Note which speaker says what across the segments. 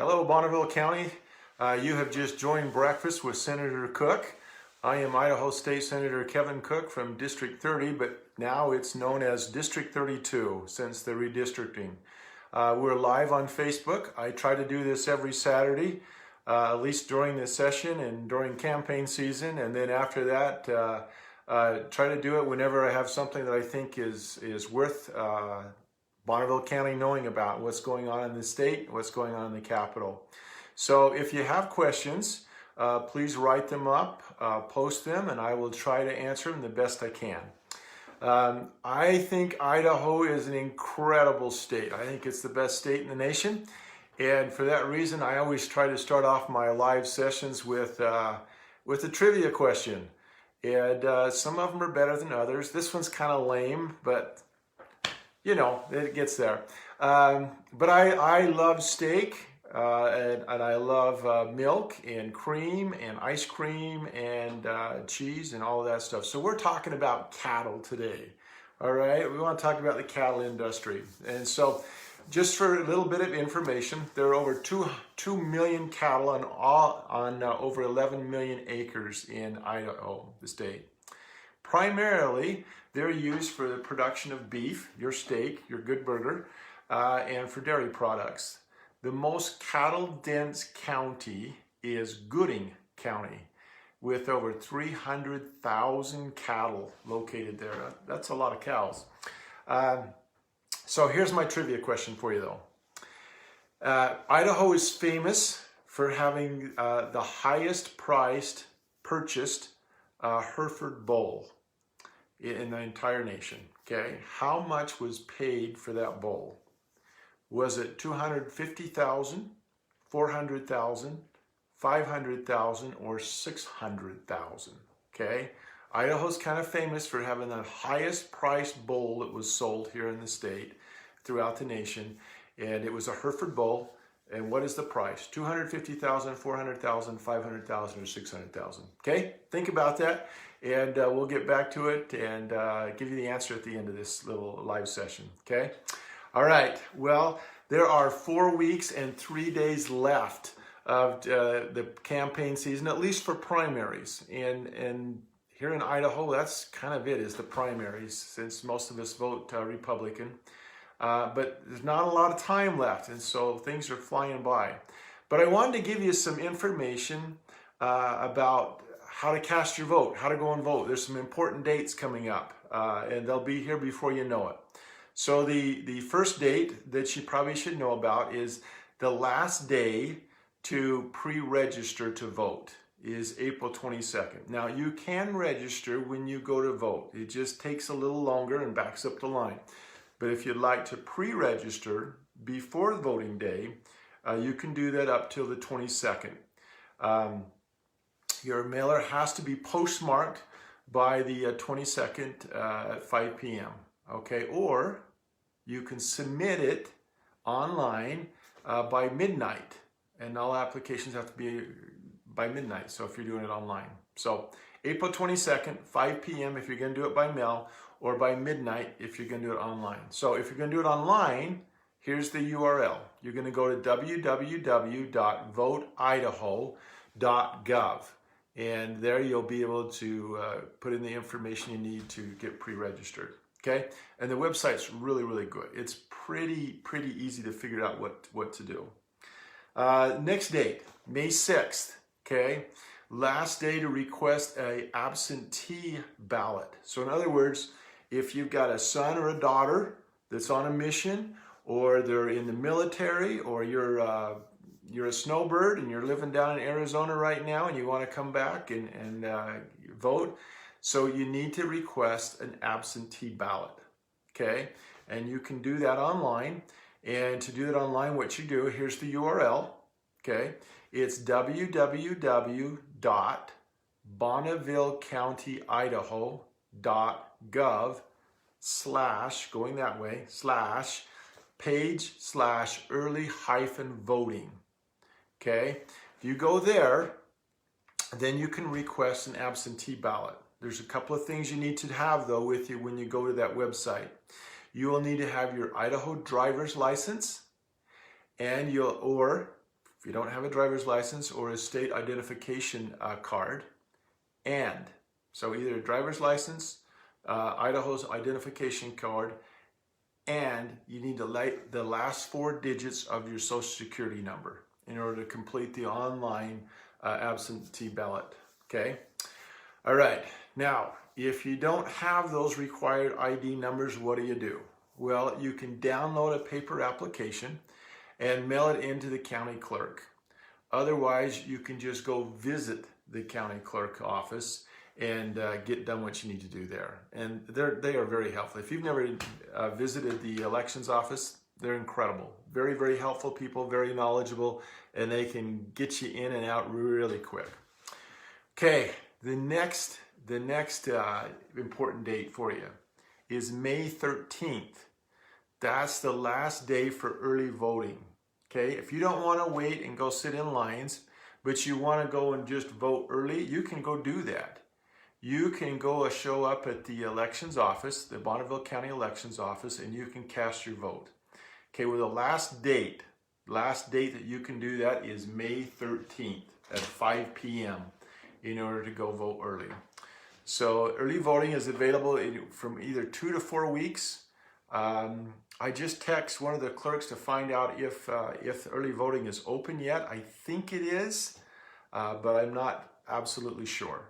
Speaker 1: Hello, Bonneville County. You have just joined Breakfast with Senator Cook. I am Idaho State Senator Kevin Cook from District 30, but now it's known as District 32 since the redistricting. We're live on Facebook. I try to do this every Saturday, at least during the session and during campaign season, and then after that, try to do it whenever I have something that I think is worth Bonneville County knowing about what's going on in the state, what's going on in the Capitol. So if you have questions, please write them up, post them, and I will try to answer them the best I can. I think Idaho is an incredible state. I think it's the best state in the nation. And for that reason, I always try to start off my live sessions with a trivia question. And some of them are better than others. This one's kind of lame, but you know, it gets there. But I love steak, and I love milk and cream and ice cream and cheese and all of that stuff. So we're talking about cattle today, all right? We want to talk about the cattle industry. And so just for a little bit of information, there are over 2 million cattle on over 11 million acres in Idaho, the state. Primarily, they're used for the production of beef, your steak, your good burger, and for dairy products. The most cattle-dense county is Gooding County, with over 300,000 cattle located there. That's a lot of cows. So here's my trivia question for you, though. Idaho is famous for having the highest priced purchased Hereford bull in the entire nation. Okay, how much was paid for that bull? Was it $250,000, $400,000, $500,000, or $600,000? Okay, Idaho's kind of famous for having the highest priced bull that was sold here in the state throughout the nation, and it was a Hereford bull. And what is the price? $250,000, $400,000, $500,000, or $600,000? Okay, think about that, and we'll get back to it and give you the answer at the end of this little live session. Okay. All right. Well, there are 4 weeks and 3 days left of the campaign season, at least for primaries. And here in Idaho, that's kind of it, is the primaries, since most of us vote Republican. But there's not a lot of time left, and so things are flying by. But I wanted to give you some information about how to cast your vote, how to go and vote. There's some important dates coming up, and they'll be here before you know it. So the first date that you probably should know about is the last day to pre-register to vote is April 22nd. Now, you can register when you go to vote. It just takes a little longer and backs up the line. But if you'd like to pre-register before the voting day, you can do that up till the 22nd. Your mailer has to be postmarked by the 22nd at 5 p.m. Okay, or you can submit it online by midnight, and all applications have to be by midnight. So if you're doing it online, so April 22nd, 5 p.m. if you're going to do it by mail, or by midnight if you're going to do it online. So if you're going to do it online, here's the URL. You're going to go to www.voteidaho.gov. And there you'll be able to put in the information you need to get pre-registered. Okay? And the website's really, really good. It's pretty easy to figure out what to do. Next date, May 6th. Okay? Last day to request an absentee ballot. So in other words, if you've got a son or a daughter that's on a mission, or they're in the military, or you're a snowbird and you're living down in Arizona right now and you want to come back and vote, so you need to request an absentee ballot. Okay? And you can do that online. And to do that online, what you do, here's the URL. Okay? It's www.bonnevillecounty.idaho.gov/ going that way, /page/early-voting. Okay? If you go there, then you can request an absentee ballot. There's a couple of things you need to have, though, with you when you go to that website. You will need to have your Idaho driver's license, and if you don't have a driver's license or a state identification card, and so either a driver's license, Idaho's identification card, and you need to the last 4 digits of your social security number in order to complete the online absentee ballot. Okay? All right. Now, if you don't have those required ID numbers, what do? Well, you can download a paper application and mail it into the county clerk. Otherwise, you can just go visit the county clerk office and get done what you need to do there. And they are very helpful. If you've never visited the elections office, they're incredible. Very, very helpful people, very knowledgeable, and they can get you in and out really quick. Okay, the next important date for you is May 13th. That's the last day for early voting. Okay, if you don't want to wait and go sit in lines, but you want to go and just vote early, you can go do that. You can go show up at the elections office, the Bonneville County Elections Office, and you can cast your vote. Okay, well, the last date that you can do that is May 13th at 5 p.m. in order to go vote early. So early voting is available from either 2 to 4 weeks. I just text one of the clerks to find out if early voting is open yet. I think it is, but I'm not absolutely sure.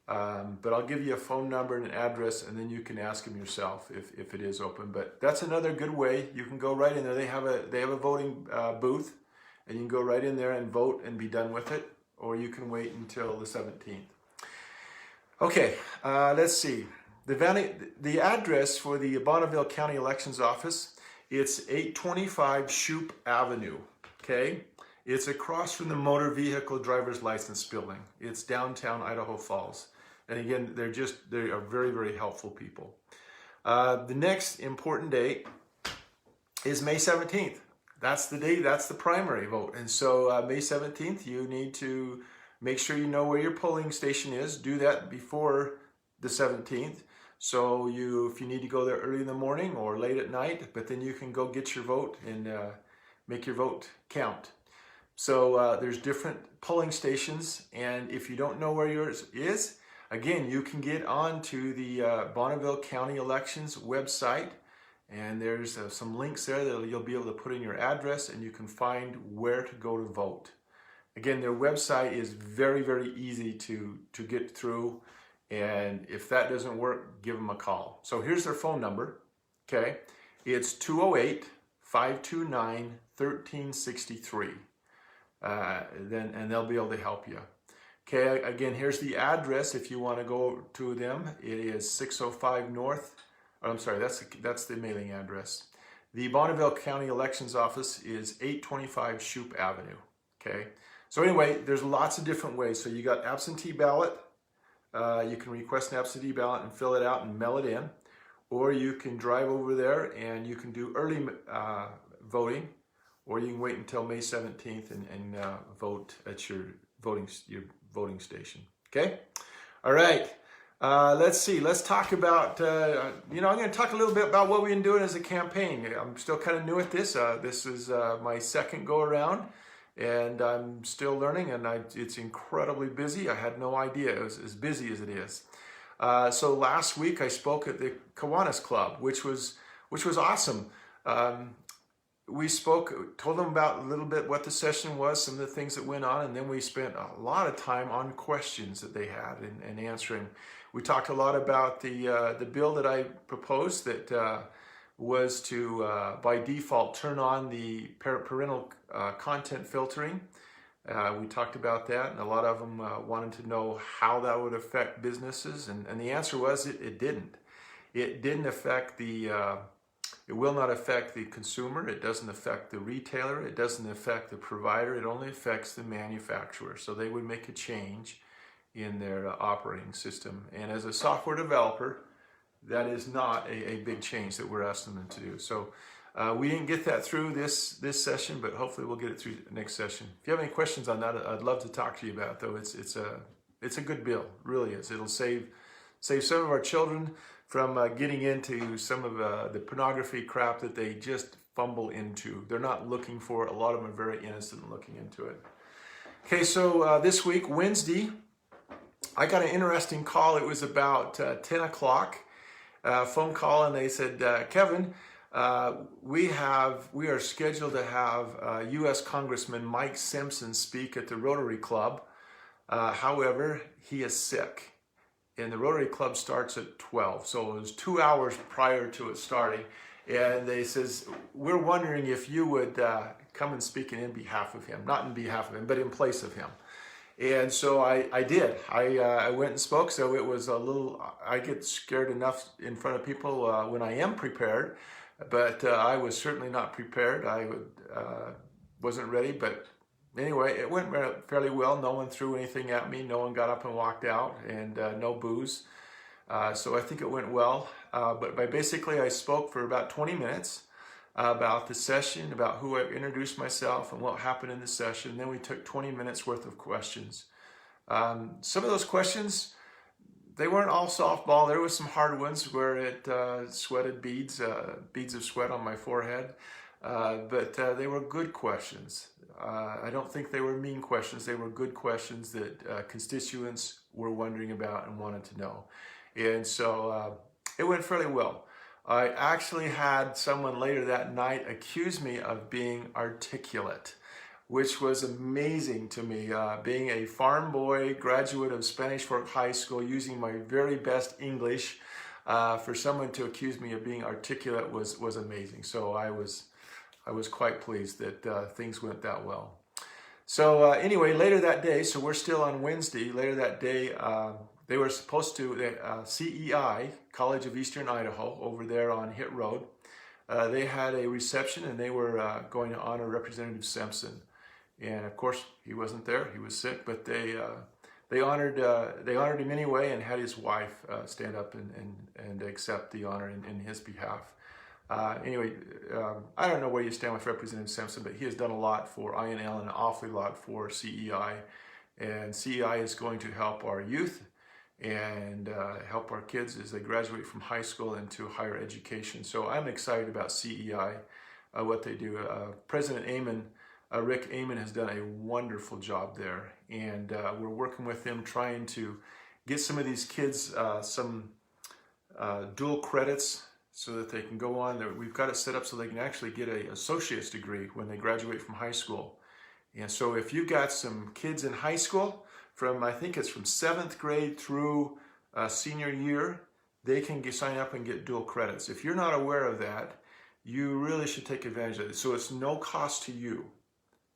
Speaker 1: But I'll give you a phone number and an address, and then you can ask them yourself if it is open. But that's another good way. You can go right in there. They have a voting booth, and you can go right in there and vote and be done with it, or you can wait until the 17th. Okay, let's see. The address for the Bonneville County Elections Office, it's 825 Shoup Avenue. Okay, it's across from the Motor Vehicle Driver's License Building. It's downtown Idaho Falls. And again, they are very, very helpful people. The next important date is May 17th. That's the date, that's the primary vote. And so May 17th, you need to make sure you know where your polling station is. Do that before the 17th. So if you need to go there early in the morning or late at night, but then you can go get your vote and make your vote count. So there's different polling stations, and if you don't know where yours is, again, you can get onto the Bonneville County Elections website, and there's some links there that you'll be able to put in your address, and you can find where to go to vote. Again, their website is very, very easy to get through, and if that doesn't work, give them a call. So here's their phone number, okay? It's 208-529-1363. And they'll be able to help you. Okay, again, here's the address if you want to go to them. It is 605 North, I'm sorry, that's the mailing address. The Bonneville County Elections Office is 825 Shoup Avenue. Okay, so anyway, there's lots of different ways. So you got absentee ballot. You can request an absentee ballot and fill it out and mail it in. Or you can drive over there and you can do early voting. Or you can wait until May 17th and vote at your voting station. Okay? All right. Let's see. Let's talk about, I'm going to talk a little bit about what we've been doing as a campaign. I'm still kind of new at this. This is my second go around, and I'm still learning, and it's incredibly busy. I had no idea it was as busy as it is. So last week I spoke at the Kiwanis Club, which was awesome. We told them about a little bit what the session was, some of the things that went on, and then we spent a lot of time on questions that they had and answering. We talked a lot about the bill that I proposed that was to, by default, turn on the parental content filtering. We talked about that, and a lot of them wanted to know how that would affect businesses, and the answer was it didn't. It didn't affect it will not affect the consumer, it doesn't affect the retailer, it doesn't affect the provider, it only affects the manufacturer. So they would make a change in their operating system. And as a software developer, that is not a big change that we're asking them to do. So we didn't get that through this session, but hopefully we'll get it through the next session. If you have any questions on that, I'd love to talk to you about it, though. It's a good bill, it really is. It'll save some of our children from getting into some of the pornography crap that they just fumble into. They're not looking for it. A lot of them are very innocent in looking into it. Okay, so this week, Wednesday, I got an interesting call. It was about 10 o'clock, phone call, and they said, Kevin, we are scheduled to have U.S. Congressman Mike Simpson speak at the Rotary Club. However, he is sick, and the Rotary Club starts at 12, so it was 2 hours prior to it starting. And they says, we're wondering if you would come and speak in behalf of him, not in behalf of him, but in place of him. And so I did. I went and spoke. So it was a little, I get scared enough in front of people when I am prepared, but I was certainly not prepared. I wasn't ready, but anyway, it went fairly well. No one threw anything at me. No one got up and walked out, and no booze. So I think it went well. But basically I spoke for about 20 minutes about the session, about who I introduced myself and what happened in the session. And then we took 20 minutes worth of questions. Some of those questions, they weren't all softball. There was some hard ones where it sweated beads of sweat on my forehead. But they were good questions. I don't think they were mean questions. They were good questions that constituents were wondering about and wanted to know. And so it went fairly well. I actually had someone later that night accuse me of being articulate, which was amazing to me. Being a farm boy, graduate of Spanish Fork High School, using my very best English, for someone to accuse me of being articulate was amazing. So I was quite pleased that things went that well. So anyway, later that day, so we're still on Wednesday, later that day, they were supposed to, CEI, College of Eastern Idaho, over there on Hit Road, they had a reception and they were going to honor Representative Simpson. And of course, he wasn't there, he was sick, but they honored him anyway and had his wife stand up and accept the honor in his behalf. Anyway, I don't know where you stand with Representative Simpson, but he has done a lot for INL and an awfully lot for CEI. And CEI is going to help our youth and help our kids as they graduate from high school into higher education. So I'm excited about CEI, what they do. President Amon, Rick Amon, has done a wonderful job there. And we're working with him trying to get some of these kids some dual credits so that they can go on. We've got it set up so they can actually get an associate's degree when they graduate from high school. And so if you've got some kids in high school, I think it's from 7th grade through senior year, they can sign up and get dual credits. If you're not aware of that, you really should take advantage of it. So it's no cost to you.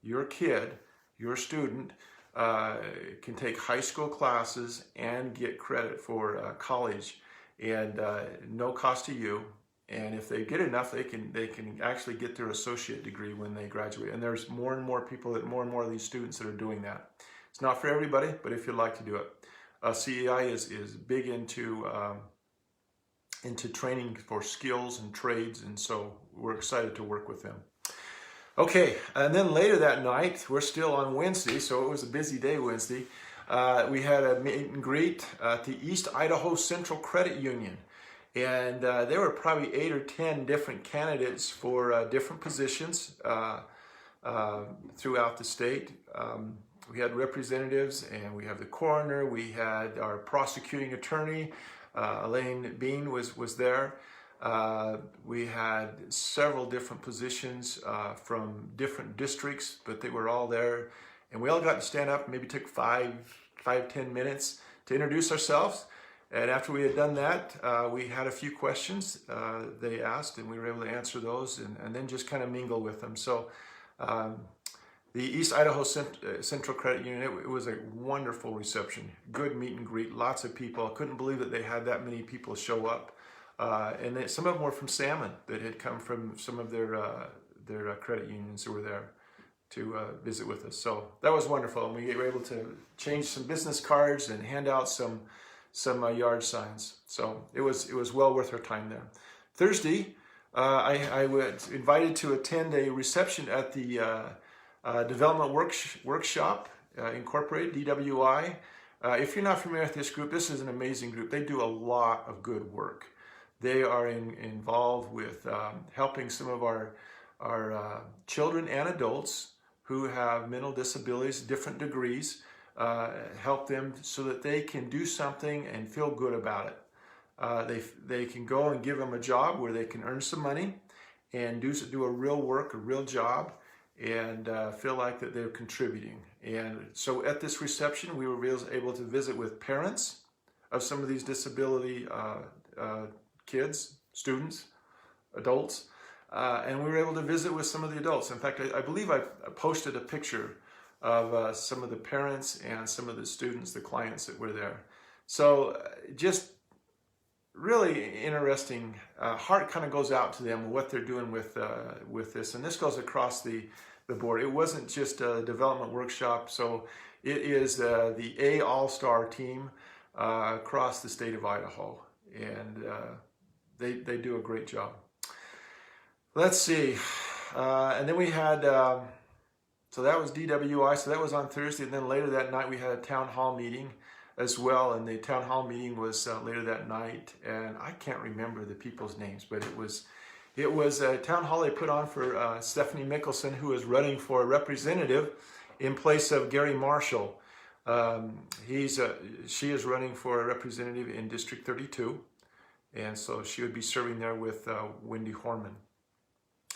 Speaker 1: Your kid, your student, can take high school classes and get credit for college, and no cost to you. And if they get enough, they can actually get their associate degree when they graduate. And there's more and more people, more and more of these students that are doing that. It's not for everybody, but if you'd like to do it. CEI is big into training for skills and trades, and so we're excited to work with them. Okay, and then later that night, we're still on Wednesday, so it was a busy day Wednesday. We had a meet and greet at the East Idaho Central Credit Union. And there were probably 8 or 10 different candidates for different positions throughout the state. We had representatives, and we have the coroner. We had our prosecuting attorney, Elaine Bean was there. We had several different positions from different districts, but they were all there. And we all got to stand up, maybe took 5-10 minutes to introduce ourselves. And after we had done that, we had a few questions they asked, and we were able to answer those and then just kind of mingle with them. So the East Idaho Central Credit Union, it was a wonderful reception, good meet and greet, lots of people. I couldn't believe that they had that many people show up. And some of them were from Salmon that had come from some of their credit unions who were there to visit with us. So that was wonderful. And we were able to change some business cards and hand out some yard signs. So it was well worth our time there. Thursday, I was invited to attend a reception at the Development Workshop Incorporated, DWI. If you're not familiar with this group, this is an amazing group. They do a lot of good work. They are involved with helping some of our children and adults who have mental disabilities, different degrees, help them so that they can do something and feel good about it. They can go and give them a job where they can earn some money and do a real work, a real job, and feel like that they're contributing. And so at this reception, we were able to visit with parents of some of these disability kids, students, adults, and we were able to visit with some of the adults. In fact, I believe I posted a picture of some of the parents and some of the students, the clients that were there. So just really interesting. Heart kind of goes out to them, what they're doing with this. And this goes across the board. It wasn't just a development workshop. So it is the A All-Star team across the state of Idaho. And they do a great job. Let's see. And then we had, so that was DWI. So that was on Thursday. And then later that night we had a town hall meeting as well, and the town hall meeting was later that night, and I can't remember the people's names, but it was a town hall they put on for Stephanie Mickelson, who is running for a representative in place of Gary Marshall. She is running for a representative in District 32, and so she would be serving there with Wendy Horman.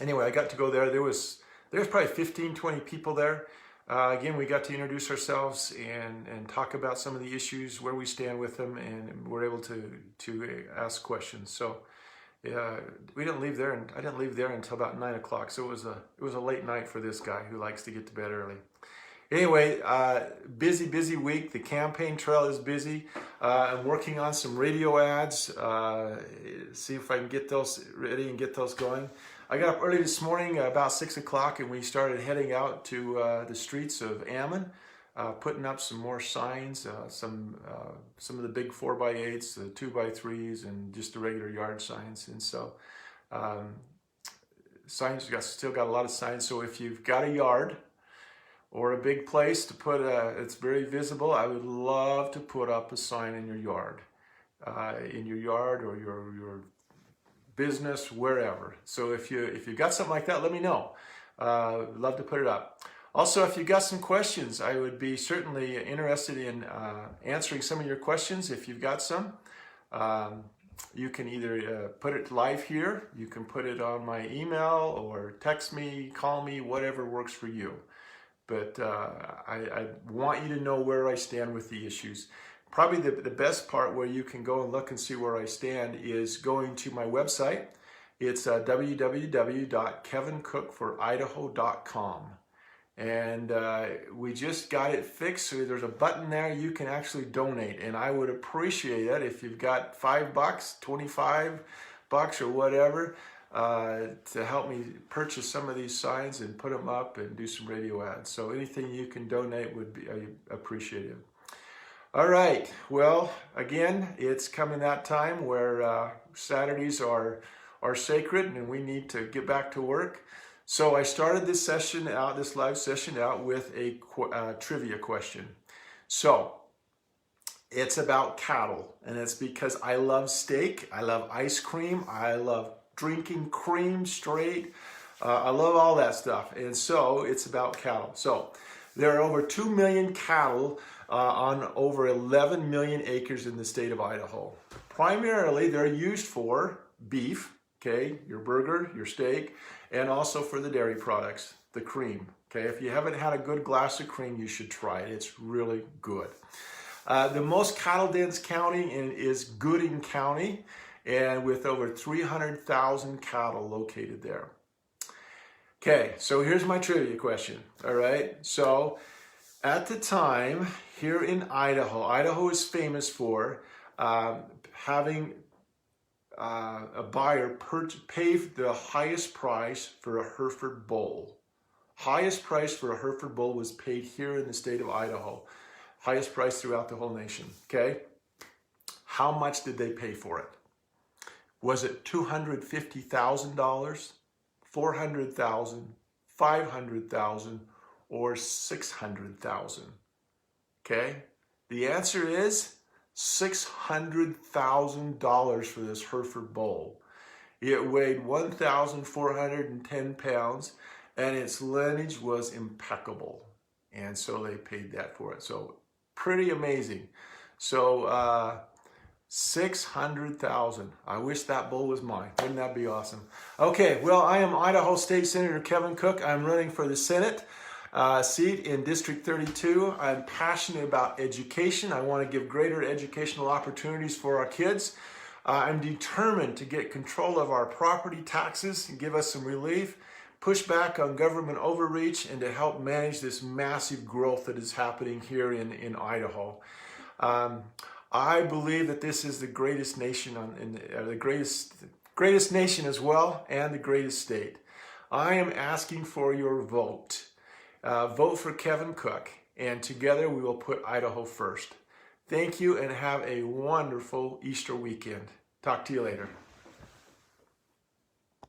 Speaker 1: Anyway, I got to go there. There was probably 15, 20 people there. Again, we got to introduce ourselves and talk about some of the issues, where we stand with them, and we're able to ask questions. So we didn't leave there, and I didn't leave there until about 9 o'clock. So it was a late night for this guy who likes to get to bed early. Anyway, busy week. The campaign trail is busy. I'm working on some radio ads. See if I can get those ready and get those going. I got up early this morning, about 6 o'clock, and we started heading out to the streets of Ammon, putting up some more signs, some of the big 4x8s, the 2x3s, and just the regular yard signs. And so signs, still got a lot of signs. So if you've got a yard or a big place to put, it's very visible, I would love to put up a sign in your yard or your business, wherever. So if you got something like that, let me know. Love to put it up. Also, if you got some questions, I would be certainly interested in answering some of your questions. If you've got some, you can either put it live here, you can put it on my email, or text me, call me, whatever works for you. But I want you to know where I stand with the issues. Probably the best part where you can go and look and see where I stand is going to my website. It's www.kevincookforidaho.com. And we just got it fixed, so there's a button there you can actually donate. And I would appreciate it if you've got $5, $25 or whatever to help me purchase some of these signs and put them up and do some radio ads. So anything you can donate would be appreciated. All right, well, again, it's coming that time where Saturdays are sacred and we need to get back to work. So I started this live session out with a trivia question. So it's about cattle, and it's because I love steak, I love ice cream, I love drinking cream straight, I love all that stuff, and so it's about cattle. So there are over 2 million cattle on over 11 million acres in the state of Idaho. Primarily, they're used for beef, okay, your burger, your steak, and also for the dairy products, the cream. Okay, if you haven't had a good glass of cream, you should try it. It's really good. The most cattle-dense county is Gooding County, and with over 300,000 cattle located there. Okay, so here's my trivia question. All right, so at the time here in Idaho is famous for having a buyer pay the highest price for a Hereford bull. Highest price for a Hereford bull was paid here in the state of Idaho. Highest price throughout the whole nation, okay? How much did they pay for it? Was it $250,000, $400,000, $500,000, or $600,000? Okay, the answer is $600,000 for this Hereford bull. It weighed 1,410 pounds, and its lineage was impeccable. And so they paid that for it. So pretty amazing. So 600,000. I wish that bull was mine. Wouldn't that be awesome? Okay, well, I am Idaho State Senator Kevin Cook. I'm running for the Senate seat in District 32. I'm passionate about education. I want to give greater educational opportunities for our kids. I'm determined to get control of our property taxes and give us some relief, push back on government overreach, and to help manage this massive growth that is happening here in Idaho. I believe that this is the greatest nation, the greatest nation as well, and the greatest state. I am asking for your vote. Vote for Kevin Cook, and together we will put Idaho first. Thank you, and have a wonderful Easter weekend. Talk to you later.